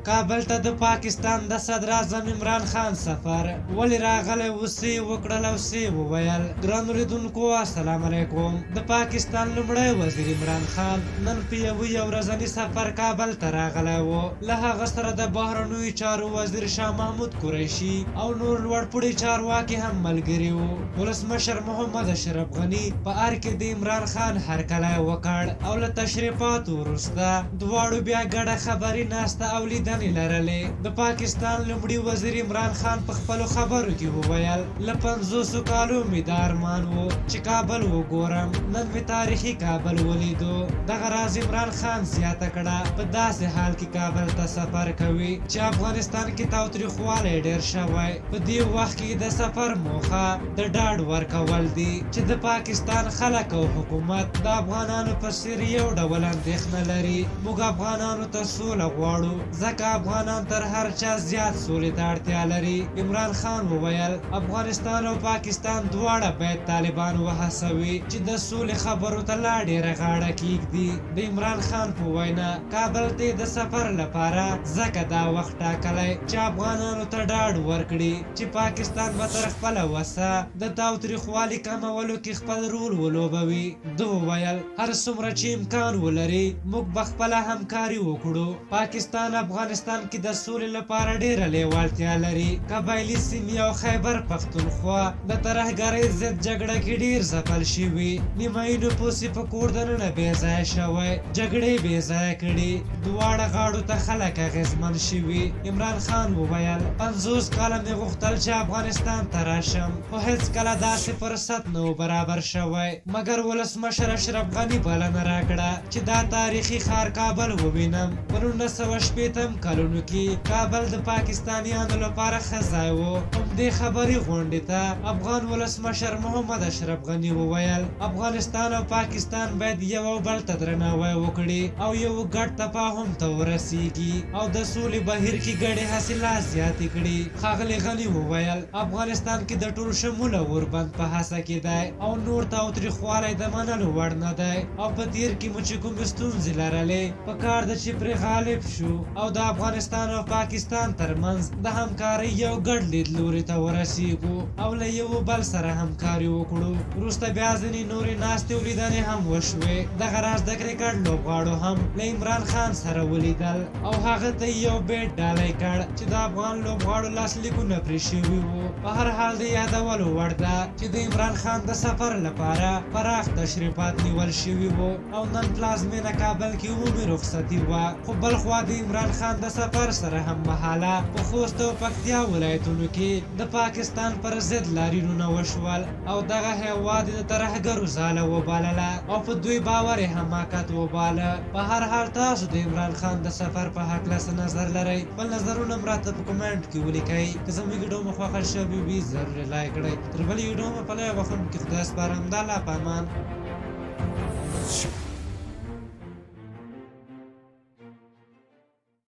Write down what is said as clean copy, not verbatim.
کابل ته د پاکستان د صدر اعظم عمران خان سفر ولې راغلی وسې وکړل او سې وویل. ګرانو لیدونکو السلام علیکم. د پاکستان لومړی وزیر عمران خان نن په یو ورځني سفر کابل ته راغلی و. له هغه سره د بهرنیو چارو وزیر شاه محمود قریشي او نور لوړپوړي چارواکي هم ملګري وو. ولسمشر محمد اشرف غني په ار کې د عمران خان هرکلی وکړ او له تشریفاتو وروسته دواړو بیا ګډه خبري ناسته او لیدنې لرلې. د پاکستان لومړي وزیر عمران خان په خپلو خبرو کې وویل له 50 کالو مې دا ارمان و چې کابل وګورم. نن مې تاریخي کابل ولیدو. دغه راز عمران خان زیاته کړه په داسې حال کې کابل ته سفر کوي چې افغانستان کې تاوتریخوالی ډېر شوی. په دې وخت کې د سفر موخه د ډاډ ورکول دي چې د پاکستان خلک او حکومت د افغانانو په څېر یو ډول اندېښنه لري. موږ افغانانو ته سوله غواړو ځکه افغانان تر هر چا زیات سولې ته اړتیا لري. عمران خان وویل افغانستان او پاکستان دواړه باید طالبان وهڅوي چې د سولې خبرو ته لا ډېره غاړه کیږدي. د عمران خان په وینا کابل ته د سفر لپاره ځکه دا وخت ټاکلی چې افغانانو ته ډاډ ورکړي چې پاکستان به تر خپله وسه د تاوتریخوالي کمولو کې خپل رول ولوبوي. ده وویل هر څومره چې امکان ولري موږ به خپله همکاري وکړو. پاکستان افغانستان کې د سولې لپاره ډېره لیوالتیا لري. قبایلي سیمې او خیبر پښتونخوا د ترهګرۍ ضد جګړه کې ډېر ځپل شوي. نیمایي نفوس یې په کور دننه بې ځایه شوی. جګړې بې ځایه کړي. دواړه غاړو ته خلک اغېزمن شوي. عمران خان وویل 50 کاله مې غوښتل چې افغانستان ته راشم خو هېڅکله داسې فرصت نه و برابر شوی مګر ولسمشر اشرف غني بلنه راکړه چې دا تاریخي ښار کابل ووینم. په 1960 کلونو کې کابل د پاکستانیانو لپاره ښه ځای و. همدې خبري غونډې ته افغان ولسمشر محمد اشرف غني وویل افغانستان او پاکستان باید یو بل ته درناوی وکړي او یو ګډ تفاهم ته ورسیږي او د سولې بهیر کې ګډې حاصلات زیاتې کړي. ښاغلي غني وویل افغانستان کې د ټول شموله اوربند په هڅه کې دی او نور تاوتریخوالی د منلو وړ نه دی او په تیر کې مو چې کومې ستونزې لرلې په کار ده چې پرې غالب شو او د افغانستان او پاکستان ترمنځ د همکارۍ یو ګډ لیدلوري ته ورسیږو او له یو بل سره همکاري وکړو. وروسته بیا ځینې نورې ناستې او لیدنې هم وشوې. دغه راز د کرکټ لوبغاړو هم له عمران خان سره ولیدل او هغه ته یو بیټ ډالۍ کړ چې د افغان لوبغاړو لاسلیکونه پرې شوي وو. په هر حال د یادولو وړ ده چې د عمران خان د سفر لپاره پراخ تشریفات نیول شوي وو او نن پلازمینه کابل کې عمومي رخصتي وه. خو بلخوا د عمران خان د سفر سره هم مهاله په خوست او پکتیا ولایتونو کې د پاکستان پر ضد لاریونونه وشول او دغه هېواد د ترهګرو ځاله وبالله او په دوی باور یې حماقت وباله. په هر حال تاسو د عمران خان د سفر په هکله څه نظر لرئ؟ خپل نظرونه هم راته په کومنټ کې ولیکئ. که زموږ ویډیو مو خوښه شوې وي ضرور لایک کړئ. تر بلې ویډیو مو په لایق وخت کې خدای سپارم. د الله په امان.